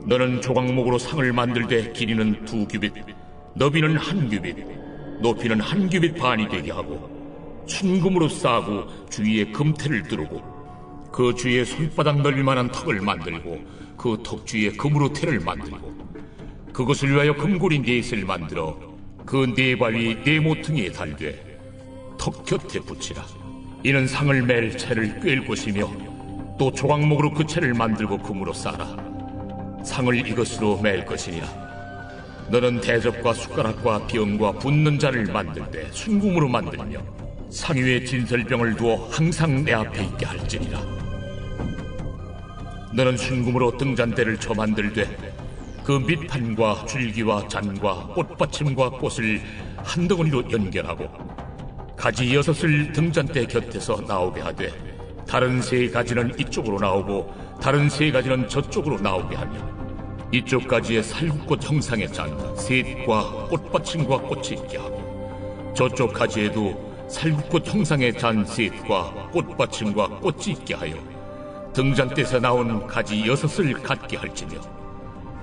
너는 조각목으로 상을 만들되 길이는 2규빗, 너비는 1규빗, 높이는 1규빗 반이 되게 하고 순금으로 싸고 주위에 금테를 두르고 그 주위에 손바닥 넓이만한 턱을 만들고 그 턱 주위에 금으로 테를 만들고 그것을 위하여 금고리 4셋을 만들어 그 4발이 4모퉁이에 달되 턱 곁에 붙이라. 이는 상을 맬 채를 꿰을 것이며 또 조각목으로 그 채를 만들고 금으로 싸라. 상을 이것으로 맬 것이니라. 너는 대접과 숟가락과 병과 붓는 잔을 만들 때 순금으로 만들며 상 위에 진설병을 두어 항상 내 앞에 있게 할지니라. 너는 순금으로 등잔대를 쳐 만들되 그 밑판과 줄기와 잔과 꽃받침과 꽃을 한 덩어리로 연결하고 가지 6을 등잔대 곁에서 나오게 하되 다른 3가지는 이쪽으로 나오고 다른 3가지는 저쪽으로 나오게 하며 이쪽 가지에 살구꽃 형상의 잔 셋과 꽃받침과 꽃이 있게 하고 저쪽 가지에도 살구꽃 형상의 잔 셋과 꽃받침과 꽃이 있게 하여 등잔대에서 나온 가지 6을 갖게 할지며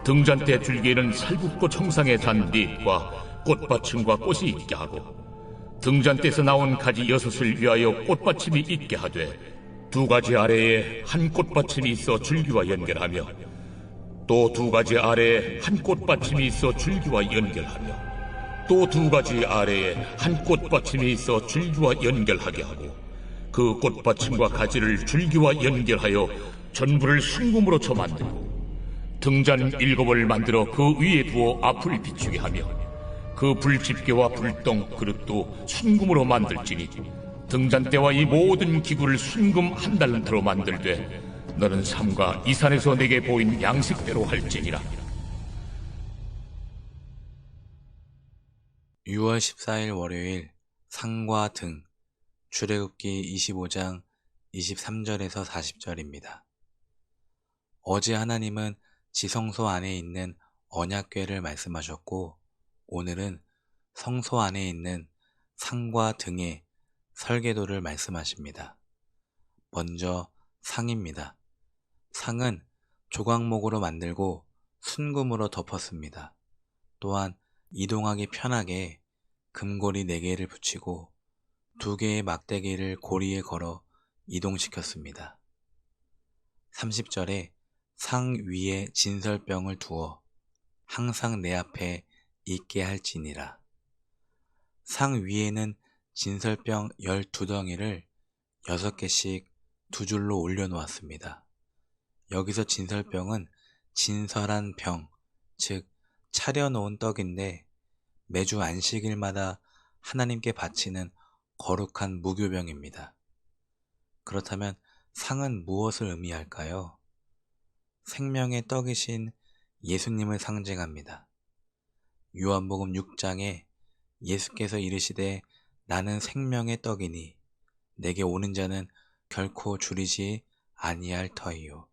등잔대 줄기에는 살구꽃 형상의 잔 4과 꽃받침과 꽃이 있게 하고 등잔대에서 나온 가지 6을 위하여 꽃받침이 있게 하되 2가지 아래에 한 꽃받침이 있어 줄기와 연결하며 또 2가지 아래에 한 꽃받침이 있어 줄기와 연결하며 또 2가지 아래에 한 꽃받침이 있어 줄기와 연결하게 하고 그 꽃받침과 가지를 줄기와 연결하여 전부를 순금으로 쳐 만들고 등잔 7을 만들어 그 위에 두어 앞을 비추게 하며 그 불집게와 불똥 그릇도 순금으로 만들지니 등잔대와 이 모든 기구를 순금 1달란트로 만들되 너는 삼가 이 산에서 내게 보인 양식대로 할지니라. 6월 14일 월요일 상과 등 출애굽기 25장 23절에서 40절입니다. 어제 하나님은 지성소 안에 있는 언약궤를 말씀하셨고 오늘은 성소 안에 있는 상과 등의 설계도를 말씀하십니다. 먼저 상입니다. 상은 조각목으로 만들고 순금으로 덮었습니다. 또한 이동하기 편하게 금고리 4개를 붙이고 2개의 막대기를 고리에 걸어 이동시켰습니다. 30절에 상 위에 진설병을 두어 항상 내 앞에 있게 할지니라. 상 위에는 진설병 12덩이를 6개씩 2줄로 올려놓았습니다. 여기서 진설병은 진설한 병, 즉 차려놓은 떡인데 매주 안식일마다 하나님께 바치는 거룩한 무교병입니다. 그렇다면 상은 무엇을 의미할까요? 생명의 떡이신 예수님을 상징합니다. 요한복음 6장에 예수께서 이르시되 나는 생명의 떡이니 내게 오는 자는 결코 줄이지 아니할 터이요.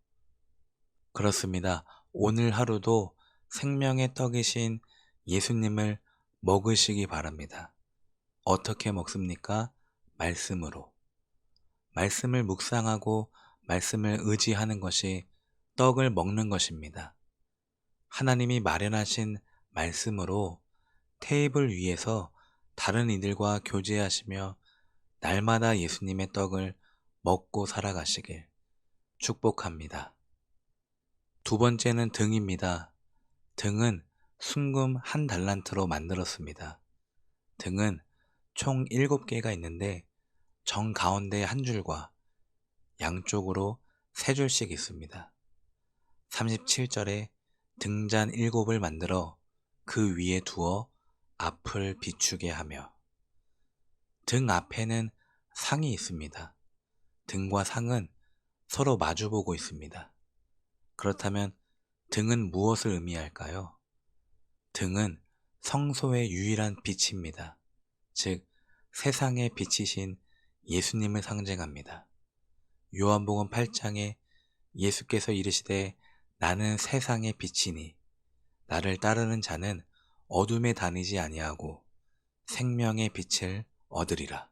그렇습니다. 오늘 하루도 생명의 떡이신 예수님을 먹으시기 바랍니다. 어떻게 먹습니까? 말씀으로. 말씀을 묵상하고 말씀을 의지하는 것이 떡을 먹는 것입니다. 하나님이 마련하신 말씀으로 테이블 위에서 다른 이들과 교제하시며 날마다 예수님의 떡을 먹고 살아가시길 축복합니다. 2번째는 등입니다. 등은 순금 1달란트로 만들었습니다. 등은 총 7개가 있는데 정 가운데 한 줄과 양쪽으로 3줄씩 있습니다. 37절에 등잔 7을 만들어 그 위에 두어 앞을 비추게 하며 등 앞에는 상이 있습니다. 등과 상은 서로 마주보고 있습니다. 그렇다면 등은 무엇을 의미할까요? 등은 성소의 유일한 빛입니다. 즉 세상의 빛이신 예수님을 상징합니다. 요한복음 8장에 예수께서 이르시되 나는 세상의 빛이니 나를 따르는 자는 어둠에 다니지 아니하고 생명의 빛을 얻으리라.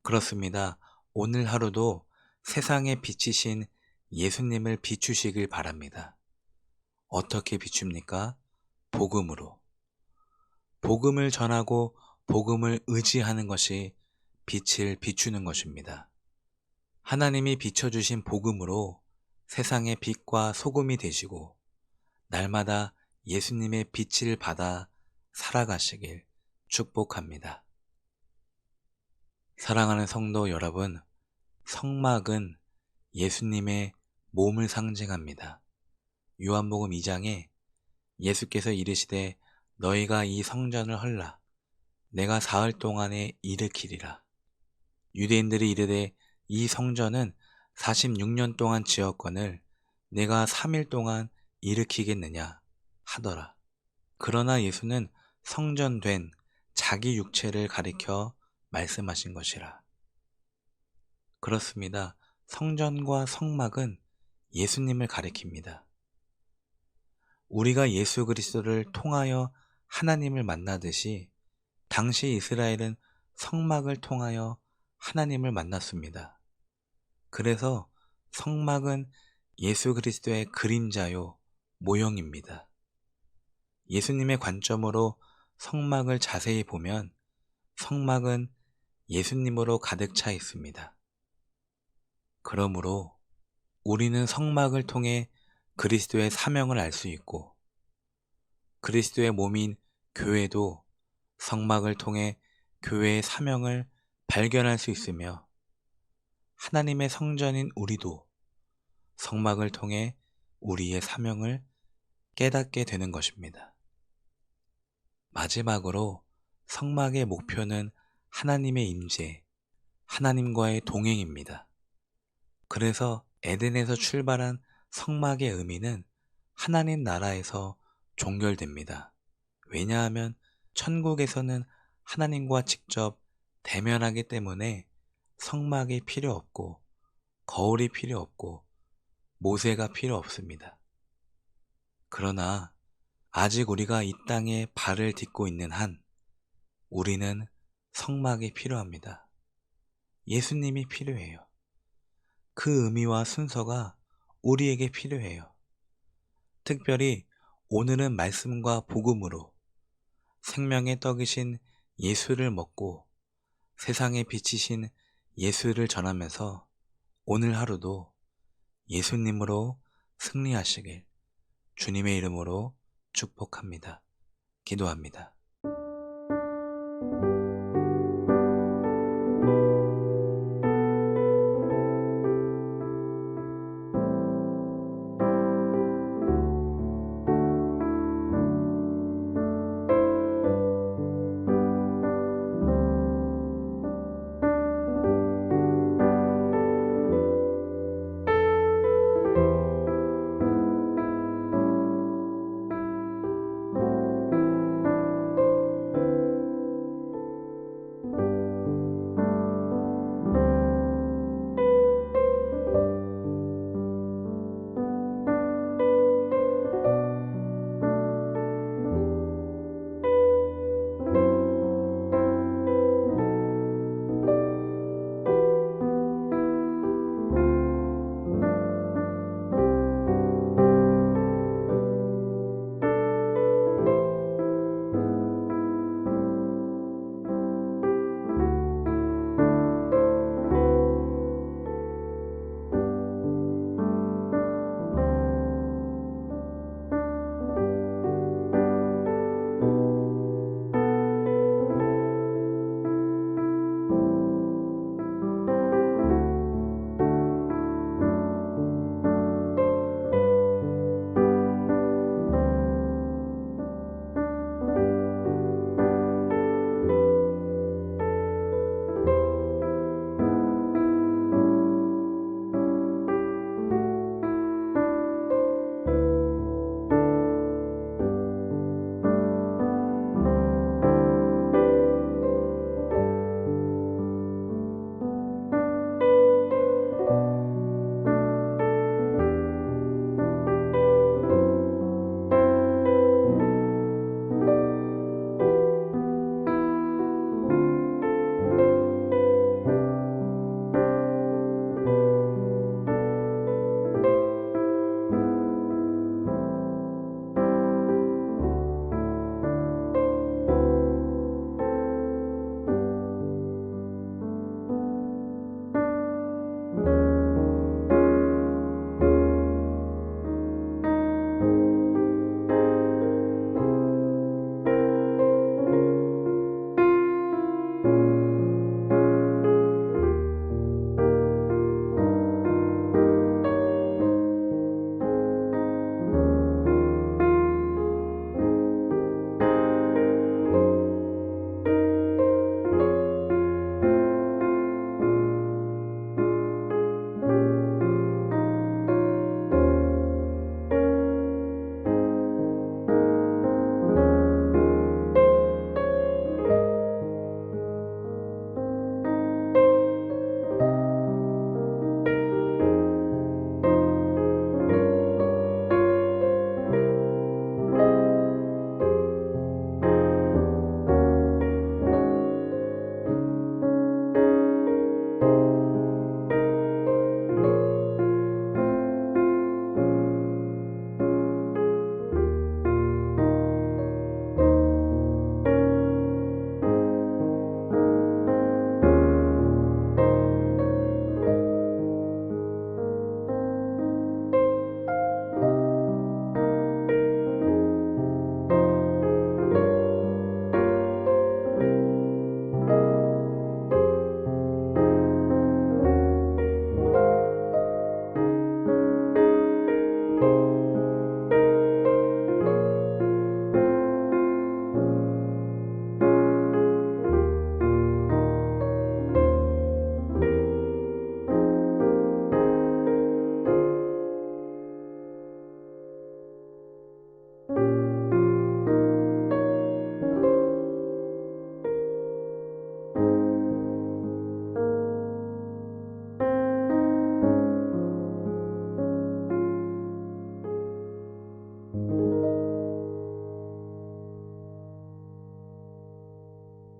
그렇습니다. 오늘 하루도 세상의 빛이신 예수님을 비추시길 바랍니다. 어떻게 비춥니까? 복음으로. 복음을 전하고 복음을 의지하는 것이 빛을 비추는 것입니다. 하나님이 비춰주신 복음으로 세상의 빛과 소금이 되시고 날마다 예수님의 빛을 받아 살아가시길 축복합니다. 사랑하는 성도 여러분, 성막은 예수님의 몸을 상징합니다. 요한복음 2장에 예수께서 이르시되 너희가 이 성전을 헐라 내가 사흘 동안에 일으키리라. 유대인들이 이르되 이 성전은 46년 동안 지었거늘 내가 3일 동안 일으키겠느냐 하더라. 그러나 예수는 성전된 자기 육체를 가리켜 말씀하신 것이라. 그렇습니다. 성전과 성막은 예수님을 가리킵니다. 우리가 예수 그리스도를 통하여 하나님을 만나듯이 당시 이스라엘은 성막을 통하여 하나님을 만났습니다. 그래서 성막은 예수 그리스도의 그림자요, 모형입니다. 예수님의 관점으로 성막을 자세히 보면 성막은 예수님으로 가득 차 있습니다. 그러므로 우리는 성막을 통해 그리스도의 사명을 알 수 있고 그리스도의 몸인 교회도 성막을 통해 교회의 사명을 발견할 수 있으며 하나님의 성전인 우리도 성막을 통해 우리의 사명을 깨닫게 되는 것입니다. 마지막으로 성막의 목표는 하나님의 임재, 하나님과의 동행입니다. 그래서 에덴에서 출발한 성막의 의미는 하나님 나라에서 종결됩니다. 왜냐하면 천국에서는 하나님과 직접 대면하기 때문에 성막이 필요 없고 거울이 필요 없고 모세가 필요 없습니다. 그러나 아직 우리가 이 땅에 발을 딛고 있는 한 우리는 성막이 필요합니다. 예수님이 필요해요. 그 의미와 순서가 우리에게 필요해요. 특별히 오늘은 말씀과 복음으로 생명의 떡이신 예수를 먹고 세상에 비치신 예수를 전하면서 오늘 하루도 예수님으로 승리하시길 주님의 이름으로 축복합니다. 기도합니다.